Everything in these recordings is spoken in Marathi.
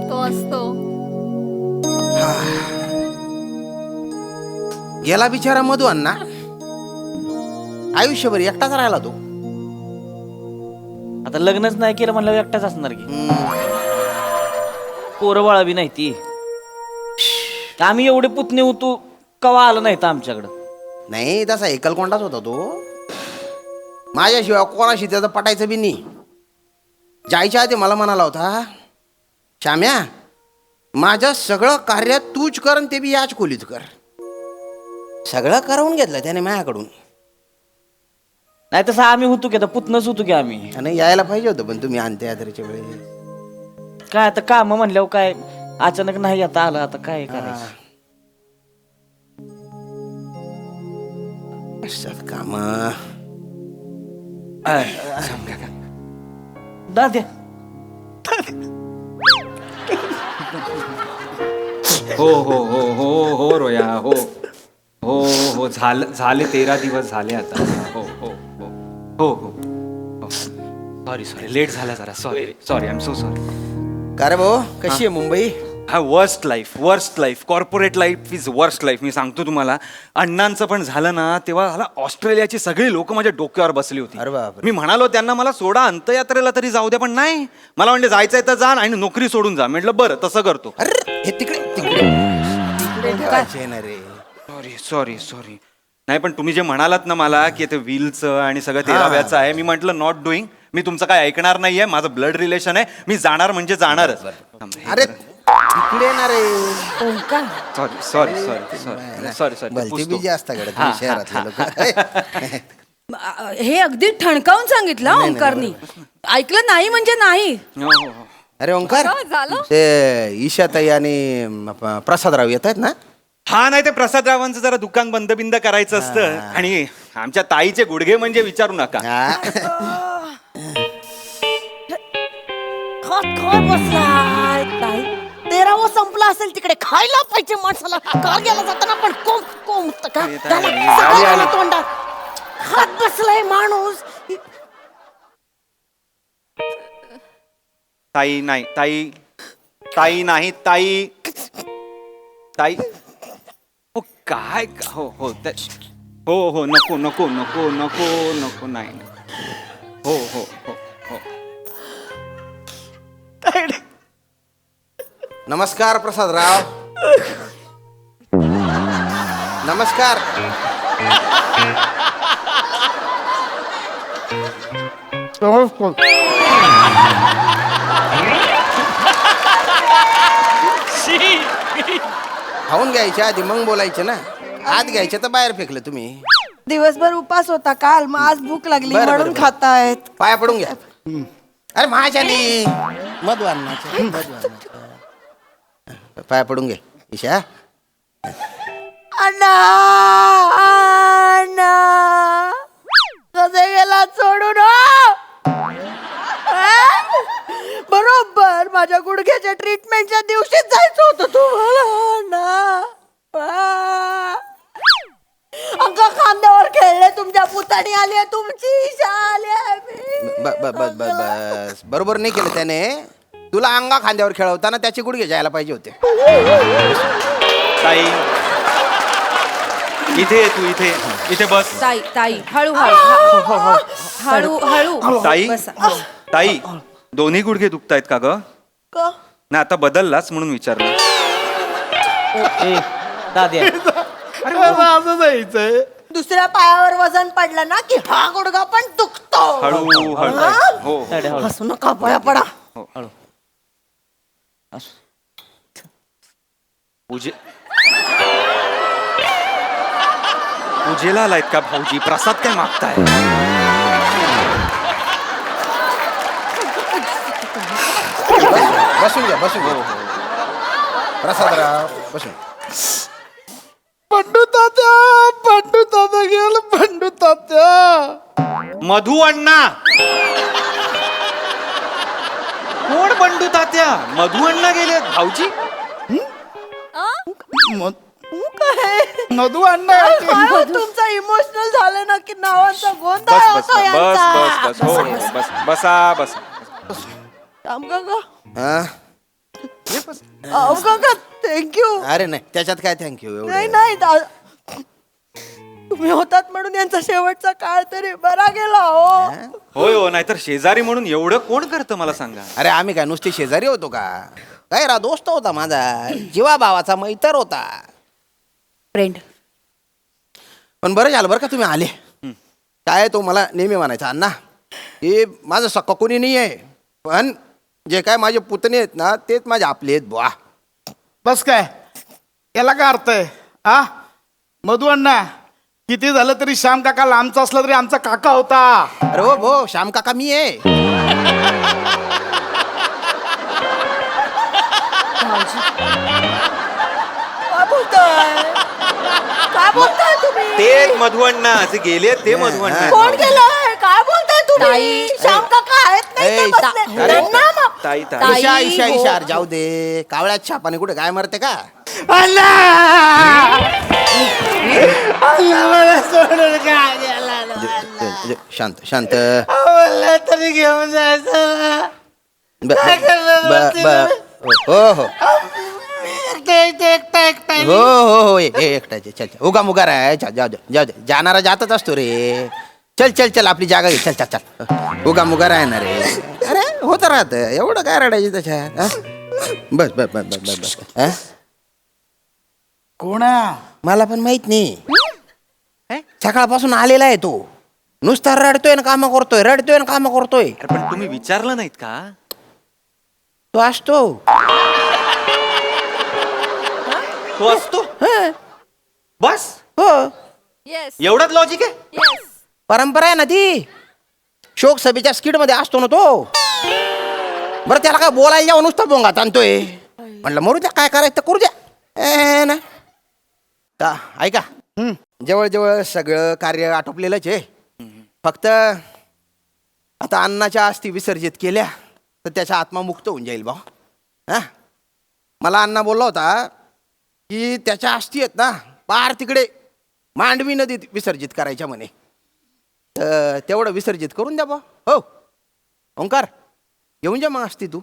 तो असतो. गेला बिचारा मधू अण्णा, आयुष्यभर एकटाच राहिला तो. आता लग्नच नाही केलं म्हणलं एकटाच असणार की. पोरं बाळा बी नाही ती. आम्ही एवढे पुतणे होतो कवा आलं नाही तर आमच्याकडं. नाही तसा एकलकोंडाच होता तो. माझ्याशिवाय कोणाशी त्याचं पटायचं बी नाही. जायच्या आधी मला म्हणाला होता, श्याम्या माझं सगळं कार्य तूच कर आणि ते बी याच खोलीत कर. सगळं करवून घेतलं त्याने माझ्याकडून. नाही तसं आम्ही होतो की आता पुतणंच होतो की आम्ही. आणि यायला पाहिजे होतं पण तुम्ही अंत्ययात्रेच्या वेळेस. काय आता काम म्हणल्यावर काय अचानक नाही आता आलं, आता काय करायचं. असतात काम. दाद्या हो हो हो हो हो रोया हो हो हो झाले 13 दिवस झाले आता. हो हो हो हो हो सॉरी लेट झाला जरा. Sorry I am so sorry. का रे भाऊ, कशी आहे मुंबई? हा worst life corporate life is worst life. मी सांगतो तुम्हाला, अण्णांचं पण झालं ना तेव्हा मला ऑस्ट्रेलियाची सगळी लोक माझ्या डोक्यावर बसली होती. अरे बापरे. मी म्हणालो त्यांना मला सोडा अंत्ययात्रेला तरी जाऊ द्या, पण नाही. मला म्हणजे जायचंय तर जा आणि नोकरी सोडून जा. म्हटलं बरं तसं करतो. अरे हे तिकडे तिकडे ठेवायचे ना रे. सॉरी नाही पण तुम्ही जे म्हणालात ना मला की ते व्हीलचं आणि सगळं 13व्याचं आहे, मी म्हटलं नॉट डुईंग. मी तुमचं काय ऐकणार नाहीये. माझं ब्लड रिलेशन आहे. मी जाणार म्हणजे जाणारच. अरे तिकडे ना रे. सॉरी भलती बिजी असता कडे शहरातले लोक. हे अगदी ठणकावून सांगितलं ओंकारनी. ऐकलं नाही म्हणजे नाही. अरे ओंकार, झालं? ते ईशाताई आणि प्रसादराव येत आहेत ना? हा नाही ते प्रसादरावांचं जरा दुकान बंद बिंद करायचं असतं. आणि आमच्या ताईचे गुडघे म्हणजे विचारू नका. बसलाय ताई. 13वा संपला असेल तिकडे. खायला पाहिजे माणसाला. का गेला जाताना पण कोम तोंडात खात बसलाय माणूस. ताई नाही ताई हो काय हो हो हो नको नाही. हो हो हो हो. नमस्कार प्रसादराव. नमस्कार. खाऊन घ्यायच्या आधी मग बोलायचं ना. आत घ्यायचं तर बाहेर फेकलं तुम्ही. दिवसभर उपास होता काल, मग आज भूक लागली बरं, म्हणून बरं. खातायत. पाया पडून घ्या. अरे माझ्यानी मधू अण्णाच्या पाया पडून घे ईशा. अण्णा अण्णा कसे गेला सोडून हो? बरोबर माझ्या गुडघ्याच्या ट्रीटमेंटच्या दिवशीच जायचं होतं तुम्हाला अण्णा. अंका खांद्यावर खेळले, तुमच्या पुतणी आली, तुमची ईशा आली. बस बरोबर नाही केलं त्याने. तुला अंगा खांद्यावर खेळवताना त्याचे गुडघे जायला पाहिजे होते. ताई इथे तू इथे बस. ताई हळू ताई बसा. ताई दोन्ही गुडघे दुखतायत का ग? का? ना आता बदललाच म्हणून विचारलं. दाद्या असं जायचंय. दुसऱ्या पायावर वजन पडलं ना की हा गुडघा पण दुखतो. हळू हळू हा? हो हो. हसू नका, पाया पडा. पूजेला आलायत का भाऊजी? प्रसाद काय मागताय? बसून घ्या. प्रसादराव बसून. पंडू तात्या गेल. पंडू तात्या. मधू अण्णा. कोण बंडू तात्या? मधू अण्णा गेले भाऊजी. काय मधू अण्णा काय हो, तुमचा इमोशनल झालं ना की नावांचा गोंधळ बस बस होतो बस यांचा. बस बस हो हो, बस बसा बसा राम काका हा? अहो काका थँक्यू. अरे नाही त्याच्यात काय थँक्यू नाही एवढं नाही तुम्ही होतात म्हणून यांचा शेवटचा काळ तरी बरा गेला हो. होय हो नाहीतर शेजारी म्हणून एवढं कोण करतं मला सांगा. अरे आम्ही काय नुसते शेजारी होतो का काय रा दोस्त होता माझा जीवा भावाचा मैत्र होता. फ्रेंड. पण बरं झालं बरं का तुम्ही आले. काय तो मला नेहमी म्हणायचा अण्णा हे माझं सक्क कोणी नाही आहे पण जे काय माझे पुतणे आहेत ना तेच माझे आपले आहेत बुवा. बस काय याला काय अर्थ आहे हा मधू अण्णा किती झालं तरी श्याम काका लांबचा असला तरी आमचा काका होता. अरे हो भो श्याम काका मी आहे. काय बोलताय काय बोलताय तुम्ही? ते मधुअण्णा जे गेले ते मधुअण्णा कोण गेलंय काय बोलताय तुम्ही? ताई. श्याम काका आहेत नाही ते ए, बसले. अरे. त्यांना मग- ताई ताई ताई, ईशा ईशा हो. ईशार जाऊ दे कावळ्यात छापाने कुठे काय मरते का. अण्णा अण्णा मला सोडून काय गेला शांत शांत मला तरी घेऊन जायचं काय करणार हो हो एकटा एकटा हो हो हो एकटाचे चल चल उगा मुगा राय जाऊ दे जाऊ दे जाणारा जातच असतो रे. चल चल चल आपली जागा घे चल चल चल उगा मुगा राहणार रे. अरे होत राहत एवढं काय रडायचं त्याच्यात हा? बस बस बस बस बस बस हा? कोण आहे? मला पण माहित नाही सकाळपासून आलेला आहे तो नुसता रडतोय ना कामं करतोय रडतोय ना कामं करतोय. अरे पण तुम्ही विचारलं नाहीत का. तो असतो तो असतो हं. बस हो येस एवढाच लॉजिक आहे. येस. परंपरा आहे ना ती शोक सभेच्या स्किट मध्ये असतो ना तो. बरं त्याला काय बोलायला जाऊन नुसता बोंगात आणतोय म्हणलं मरू द्या काय करायचं तर करू द्या ना ता ऐका जवळजवळ सगळं कार्य आटोपलेलंच आहे. फक्त आता अन्नाच्या अस्थी विसर्जित केल्या तर त्याचा आत्मा मुक्त होऊन जाईल बा. हा मला अण्णा बोलला होता की त्याच्या अस्थी आहेत ना पार तिकडे मांडवी नदीत विसर्जित करायच्या म्हणे. तर तेवढं विसर्जित करून द्या बा. हो ओंकार घेऊन जा मग अस्थी तू.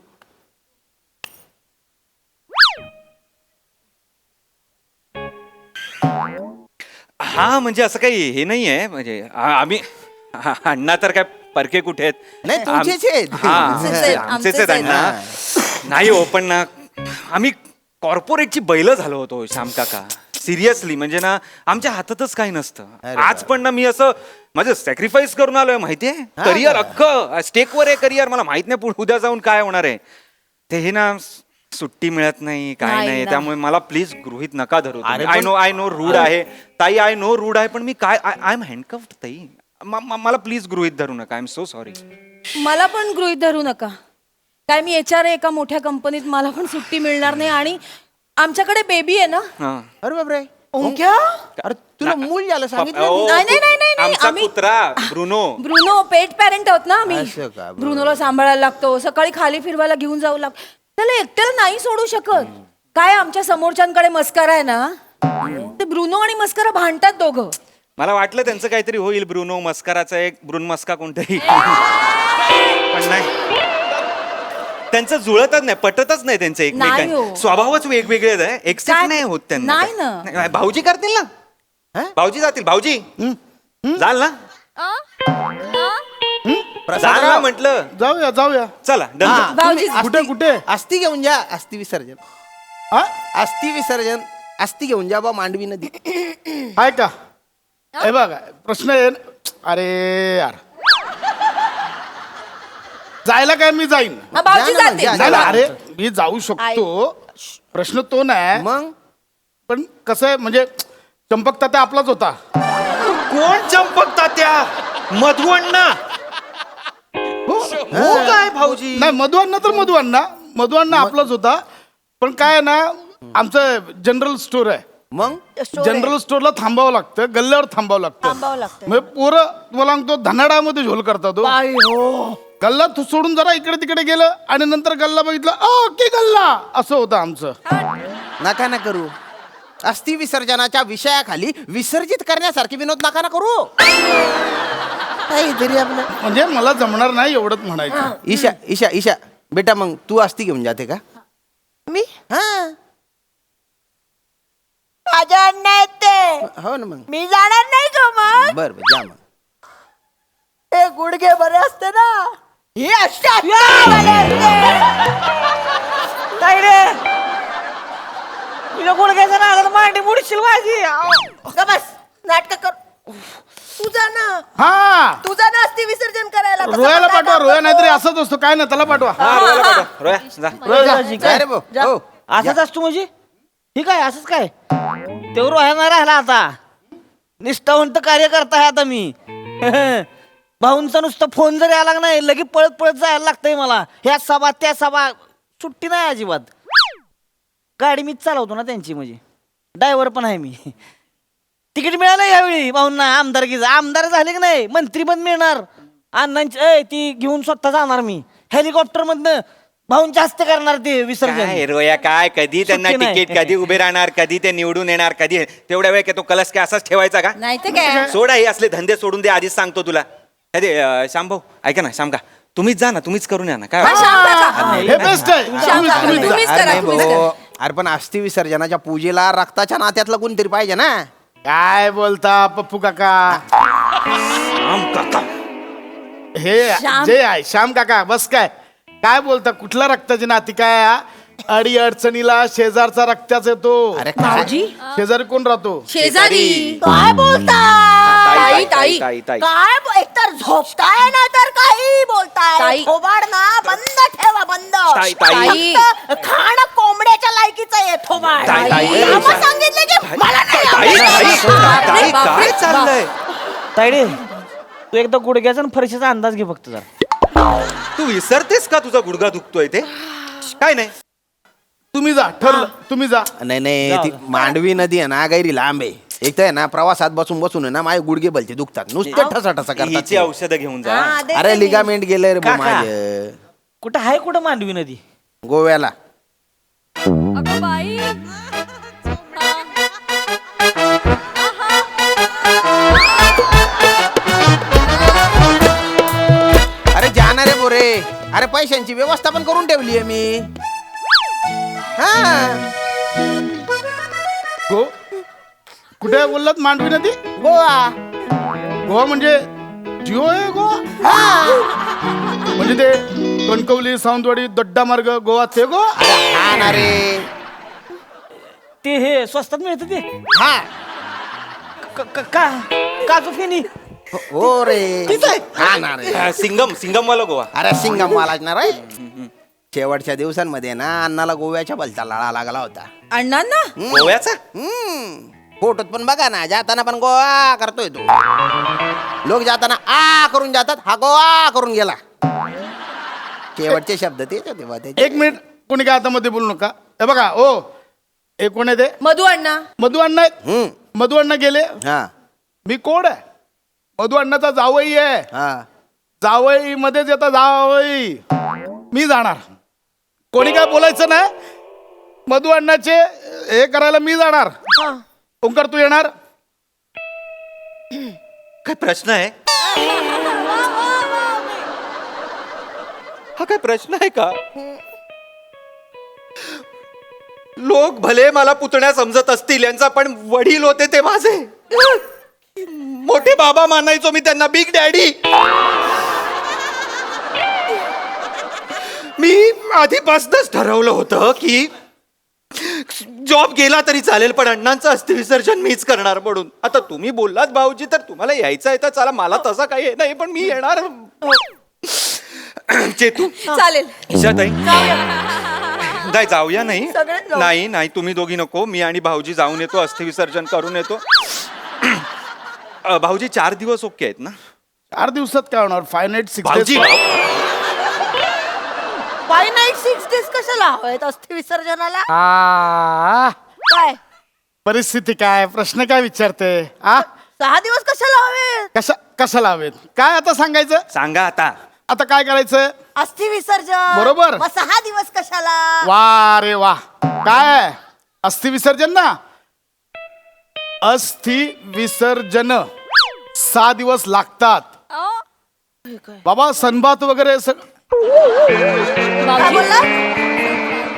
हा म्हणजे असं काही हे नाही आहे म्हणजे आम्ही अण्णा तर काय परके कुठे आहेत. नाही, तुमचेच आहेत. हा, आमचेच आहेत, आमचेच आमचेच आहेत अण्णा. नाही हो पण ना आम्ही कॉर्पोरेटची बैल झालो होतो श्याम काका. सिरियसली म्हणजे ना आमच्या हातातच काही नसतं. अरे आज पण ना मी असं माझं सॅक्रिफाईस करून आलोय माहितीये. हा करिअर का? अख्खं स्टेकवर आहे करिअर. मला माहित नाही उद्या जाऊन काय होणार आहे ते. हे ना सुट्टी मिळत नाही काय नाही नाही ना. त्यामुळे मला प्लीज गृहीत नका धरू. अरे आय नो रूढ आहे ताई. आय नो रूढ आहे पण मी काय आय एम हँडकफ्ड ताई. मला प्लीज गृहीत धरू नका. I am so sorry. मला पण गृहीत धरू नका. काय मी HR आहे एका मोठ्या कंपनीत. मला पण सुट्टी मिळणार नाही आणि आमच्याकडे बेबी आहे ना. अरे बापरे ओंक्या? अरे तुला मूल झालं सांगितलं ओ, मी. नाही, नाही, नाही, नाही, नाही. आमचा आम्ही- कुत्रा ब्रुनो. ब्रुनो पेट पॅरेंट आहोत ना आम्ही. असं का? बरं. ब्रुनोला सांभाळायला लागतो. सकाळी खाली फिरवायला घेऊन जाऊ लागतो. त्याला एकट्याला नाही सोडू शकत. काय आमच्या समोरच्यांकडे मस्करा आहे ना ते ब्रुनो आणि मस्करा भांडतात दोघं. मला वाटलं त्यांचं काहीतरी होईल. ब्रुनो मस्कराचा एक ब्रुन मस्का कोणतरी पण नाही. त्यांचं जुळतच नाही पटतच नाही त्यांचं नाही एकमेकांचं. हो. स्वभावच वेगवेगळे आहे. एक्सेप्ट काय? नाही होत त्यांना. नाही ना. नाही, भाऊजी करतील ना. हा? भाऊजी जातील. भाऊजी जाल ना. जाल ना प्रसादराव, म्हटलं. जाऊया जाऊया चला हा, डन. भाऊजी तुम्ही कुठे अस्थी- कुठे अस्थी घेऊन जा. अस्थि विसर्जन हा अस्थि विसर्जन अस्थि घेऊन जा बा मांडवी नदी. आहे का हे बघ प्रश्न आहे अरे यार जायला काय मी जाईन हा, भाऊजी जा ना, जाते. जा, नाही ना, जा. अरे मी जाऊ शकतो प्रश्न तो नाही मग पण कसं आहे म्हणजे चंपक तात्या आपलाच होता. कोण चंपकता त्या मधुअण्णा. हो काय भाऊजी. नाही मधुअण्णा आपलाच होता पण काय आहे ना आमचं जनरल स्टोर आहे. मग जनरल स्टोरला थांबावं लागतं गल्ल्यावर थांबावं लागतं. थांबावं लागतं. म्हणजे पोरं तुम्हाला सांगतो धनाडामध्ये झोल करतात तो. बाई हो. गल्ला सोडून जरा इकडे तिकडे गेलं आणि नंतर गल्ला बघितला ओके गल्ला असं होतं आमचं. नका ना करू अस्थि विसर्जनाच्या विषयाखाली विसर्जित करण्यासारखे विनोद नका ना करू. काहीतरी आपलं. म्हणजे मला जमणार नाही एवढंच म्हणायचं. ईशा ईशा ईशा बेटा, मग तू अस्थि घेऊन जाते का? मी हा माझ्या अण्णा येते, हो ना मग. मी जाणार नाही का मग? बर बर जा मग. ते गुडघे बरे असते ना, हे अशा बरे असते. ताईडे तुझ्या गुडघ्याच्या नादाला मांडी बुडशील माझी. ग बस, नाटक कर. तुझा ना, हा तुझा ना अस्थि विसर्जन करायला. तसं रोयाला काय पाठवा. काम रोया करतो? नाहीतरी असंच असतो. काय नाही, त्याला पाठवा. हा, रोयाला पाठव. रोया, जा. काय रे भाऊ? हो असंच असतो म्हणजे ठीक आहे. असंच काय तेवढं रोह्या नाही राहिला आता. निष्ठावंत कार्य करता आता मी. भाऊंचा नुसतं फोन जरी आला नाही लगे पळत पळत जायला लागतंय मला. ह्या सभा त्या सभा, सुट्टी नाही अजिबात. गाडी मीच चालवतो ना त्यांची, म्हणजे ड्रायव्हर पण आहे मी. तिकीट मिळालं यावेळी भाऊंना आमदारकीचं. आमदार झाले की नाही मंत्री पण मिळणार. अण्णांची ती घेऊन स्वतः जाणार मी हेलिकॉप्टर मधनं. भाऊंच्या हस्ते करणार ते विसर्जन. काय रोया, काय कधी त्यांना सुट्टी नाही. तिकीट, कधी उभे राहणार, कधी ते निवडून येणार, कधी तेवढ्या वेळ काय तो कलश काय असाच ठेवायचा का? नाही तर काय. सोडा हे असले धंदे सोडून दे. आधीच सांगतो तुला. अरे श्यामभाऊ ऐका ना, श्याम का तुम्हीच जा ना, तुम्हीच करून या ना. काय हा, वाटतं? शांत का? हे बेस्ट आहे. शांत का? तुम्हीच जा. तुम्हीच अरे करा, नाही तुम्हीच भाऊ. करा. अरे पण अस्थि विसर्जनाच्या पूजेला रक्ताच्या नात्यातलं कोणतरी पाहिजे ना. काय बोलता पप्पू काका? श्याम काका हे श्याम. जे आहे श्याम काका. बस काय बोलता? कुठला रक्ताची नाती काय हा? अडी अडचणीला शेजारचा रक्ताच येतो. अरे काय? भाऊजी शेजारी कोण राहतो? शेजारी. काय बोलता? ताई, ताई. काय एकतर झोपताय ना तर काही बोलताय. ताई. थोबाड ना बंद ठेवा, बंद. ताई, ताई. फक्त खाणं कोंबड्याच्या लायकीचं आहे थोबाड. ताई, ताई. आम्हा सांगितलं की मला नाही ताई, आवडत. ताई, काय चाललंय? ताईडे तू एकदा गुडघ्याचा आणि फरशीचा अंदाज घे फक्त जरा. तू विसरतेस का तुझा गुडघा दुखतोय ते? काय नाही. तुम्ही जा, ठरलं. तुम्ही जा. नाही नाही, ती मांडवी नदी आहे ना, गैरी लांब आहे. एक तर आहे ना, प्रवासात बसून बसून आहे ना माझे गुडघे भलते दुखतात. नुसते ठसा ठसा करतात हिची ते. औषधं घेऊन जा. हा, देते अरे मी. लिगामेंट गेले रे भाऊ काका. माझे कुठं आहे कुठं मांडवी नदी? गोव्याला. अरे जाणार रे बोरे. अरे पैशांची व्यवस्था पण करून ठेवली आहे मी. हा गो कुठे बोललात? मांडवी नदी? गोवा. गोवा म्हणजे जिओ आहे गोवा? म्हणजे ते कणकवली, सावंतवाडी, दड्डा मार्ग गोवा ते गोवा? अरे हा ना रे. ते हे स्वस्तात मिळतं ते. हा काजू फेनी. हो रे. हा ना रे. सिंगम वाला गोवा. अरे सिंगम वालाच ना रे. शेवटच्या दिवसांमध्ये ना अण्णाला गोव्याच्या भलता लळा लागला होता. अण्णांना गोव्याचा फोटोत पण बघा ना, जाताना पण गोवा करतोय तो. लोक जाताना आ करून जातात, हा गोवा करून गेला. शेवटचे शब्द तेच होते बा त्याचे. एक मिनिट, कोणी काय आता मध्ये बोलू नका. हे बघा ओ, हे कोण आहे ते? मधू अण्णा. मधु अण्णा आहेत. मधु अण्णा गेले. हा मी कोण आहे? मधु अण्णाचा जावई आहे. हा. जावई मध्येच येतात जावई. मी जाणार. कोणी काय बोलायचं नाही. मधु अण्णाचे हे करायला मी जाणार. ओंकार तू येणार? काय प्रश्न आहे? हा काय प्रश्न आहे का? लोक भले मला पुतण्या समजत असतील, यांचा पण वडील होते ते माझे मोठे बाबा मानायचो मी त्यांना, बिग डॅडी. मी आधीपासूनच ठरवलं होतं की जॉब गेला तरी चालेल, पण अण्णांचं अस्थि विसर्जन मीच करणार म्हणून. आता तुम्ही बोललात भाऊजी, तर तुम्हाला यायचं आहे तर चला, मला तसं काही नाही, पण मी येणार. चेतू, चालेल. ईशाताई, नाही जाऊया. नाही सगळेच जाऊ. नाही नाही, तुम्ही दोघी नको, मी आणि भाऊजी जाऊन येतो, अस्थि विसर्जन करून येतो. भाऊजी 4 दिवस ओके आहेत ना? 4 दिवसात काय होणार? 5 नाईट 6 भाऊजी फाय नाईट 6 डेज कशाला हवेत अस्थि विसर्जनाला? काय परिस्थिती काय? प्रश्न काय विचारते? आ 6 दिवस कशाला हवेत? कशाला हवेत? काय आता सांगायचं? सांगा आता. आता काय करायचं? अस्थि विसर्जन. बरोबर. मग 6 दिवस कशाला? वा रे वा. काय अस्थि विसर्जन ना, अस्थि विसर्जन 6 दिवस लागतात बाबा. सनबात वगैरे काय बोलला?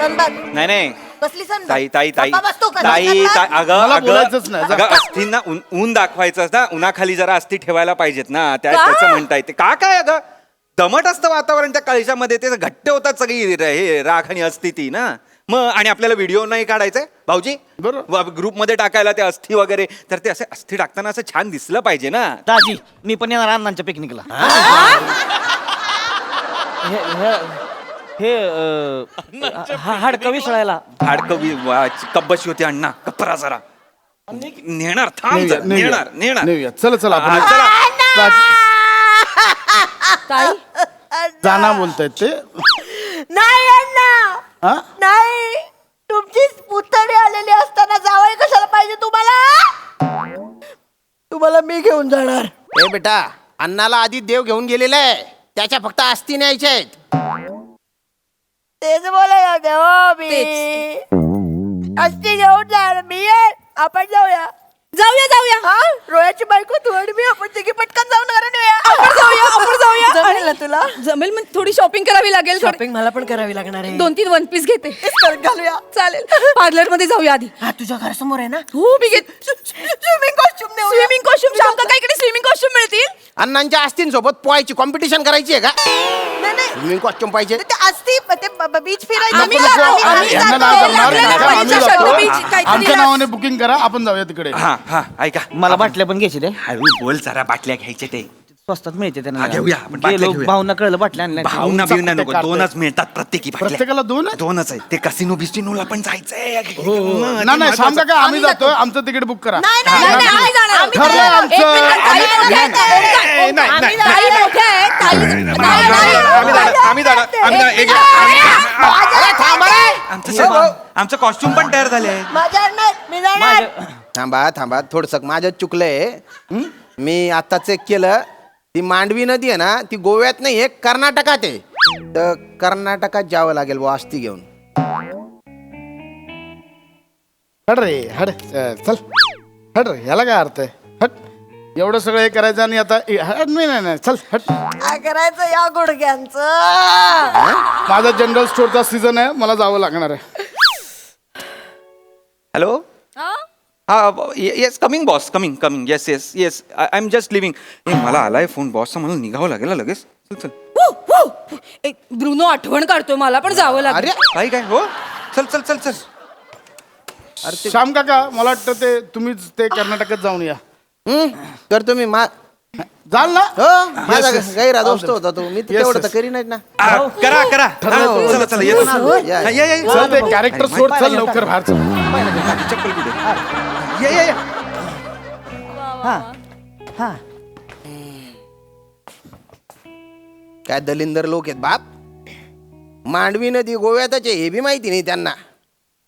सनबात. नाही नाही कसली सनबात? ताई ताई ताई गप्पा बस तू, कसली ताई सनबात? ताई, अगं मला अगं बोलायचंच नाही, जा. अगं अस्थींना ऊन दाखवायचं ना, उन्हाखाली जरा अस्थी ठेवायला पाहिजेत ना, का? त्याचं म्हणता येते का काय अगं दमट असतं वातावरण त्या कळशामध्ये, ते घट्ट होतात सगळी हे राख आणि अस्थी ती ना. मग आणि आपल्याला व्हिडिओ नाही काढायचंय भाऊजी, बरोबर. ग्रुपमध्ये टाकायला ते अस्थी वगैरे, तर ते असे अस्थी टाकताना असं छान दिसलं पाहिजे ना. दाजी मी पण येणार अण्णांच्या पिकनिकला. हे हाडकं विसळायला. कब्बशी होती अण्णा, कपरा जरा नेणार, थांब नेऊया, जरा, नेऊया. नेणार नेऊया. चला चला हा, आपण चला. ताई जाना बोलतायत ते. नाही अण्णा, हा? नाही. तुमचीच पुतणी आलेली असताना जावई कशाला पाहिजे तुम्हाला? तुम्हाला मी घेऊन जाणार. ए बेटा, अण्णाला आधी देव घेऊन गेलेला आहे, त्याच्या फक्त अस्थी न्यायच्या आहेत. तेच बोलायला देवा मी. अस्थि घेऊन जाणार मी. आपण जाऊया. जाऊया हा, रोयाची बायको तू आणि मी, आपण तिघी पटकन जाऊन घरात येऊया. आपण जाऊया. जमेल ना तुला? जमेल, मग थोडी शॉपिंग करावी लागेल. शॉपिंग मला पण करावी लागणार आहे. 2-3 वन पीस घेते. घालूया. चालेल, पार्लर मध्ये जाऊया आधी. हा, तुझ्या घरासमोर आहे ना? हो मी घेत. स्विमिंग कॉस्ट्युम नेऊ. स्विमिंग कॉस्ट्युम शाम का इकडे स्विमिंग कॉस्ट्युम मिळतील. अण्णांच्या अस्थींसोबत पोहायची कॉम्पिटिशन करायची आहे का? नाही नाही, स्विमिंग कॉस्ट्युम पाहिजे. ते असती ते बीच फिरायचं. आम्ही नको, जातो, नको. आम्ही यांना जातो. नाही जमणार. आपल्याला नका, आम्ही पाहिजे जातो. शर्ट, बीच, काहीतरी आमच्या लाव. नावाने बुकिंग करा, आपण जाऊया तिकडे. हा हा ऐका, मला बाटल्या पण घ्यायची ते हळू बोल जरा, बाटल्या घ्यायचे ते स्वस्तात मिळते त्यांना. हा, घेऊया, आपण बाटल्या गेलो, घेऊया. भाऊंना कळलं बाटल्या आणल्या. भावना उंचा बिवना कुठे नको, काढतोय? 2च मिळतात प्रत्येकी बाटल्या. प्रत्येकाला 2 आहे? 2च आहे. ते कसिनो बिस्टिनोला पण जायचंय. नाही नाही, सांग का आम्ही जातोय, आमचं तिकीट बुक करा. नाही नाही नाही, आम्ही जाणार. आम्ही ठरलंय जाणार. आमचं. एक मिनिट, ताई मोठ्या आहेत. नाही, नाही, आम्ही नाही. जाणार. ताई मोठ्या आहेत, ताई- आम्ही जाणार. आमचं कॉस्ट्युम पण तयार झाले आहे. माझ्या नाही, मी जाणार. थांबा थांबा, थोडस माझं चुकलंय. मी आता चेक केलं, ती मांडवी नदी आहे ना, ती गोव्यात नाही, एक कर्नाटकात आहे. तर कर्नाटकात जावं लागेल बुवा अस्थी घेऊन. हट रे हट. चल हट रे, ह्याला काय अर्थ आहे? हट. एवढं सगळं हे करायचं आणि आता हट. नाही नाही नाही, चल हट. काय करायचं या गुडघ्यांचं? माझा जनरल स्टोअरचा सीझन आहे, मला जावं लागणार आहे. हॅलो हा yes, coming boss, coming coming. Yes yes yes, I am just living. मला आलाय फोन बॉसचा, मला निघावं लागेल ना लगेच. चल चल. एक ब्रुनो आठवण काढतोय, मला पण जावं लागेल. अरे काय काय हो, चल चल चल चल. श्याम काका, मला वाटतं ते तुम्हीच ते कर्नाटकात जाऊन या. करतो मी. जाल ना? हो, माझा गैरा दोस्त होता तो. मी तेवढं तर yes. करीनच ना. करा करा. हा, चला चला, येतो ना. या, हा, या. चल ते कॅरेक्टर सोड, चल लवकर बाहेर चल. चप्पल कुठे? या. हा काय दलिंदर लोक आहेत बाप. मांडवी नदी गोव्यातच आहे, हे बी माहिती नाही त्यांना.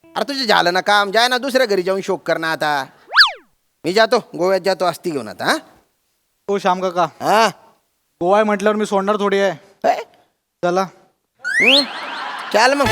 अरे तुझे झालं ना काम, जाय ना दुसऱ्या घरी जाऊन शोक कर ना. आता मी जातो, गोव्यात जातो अस्थी घेऊन आता. हा हो श्याम काका, हा गोवा आहे म्हटल्यावर मी सोडणार थोडी आहे. हे? चला. चल मग.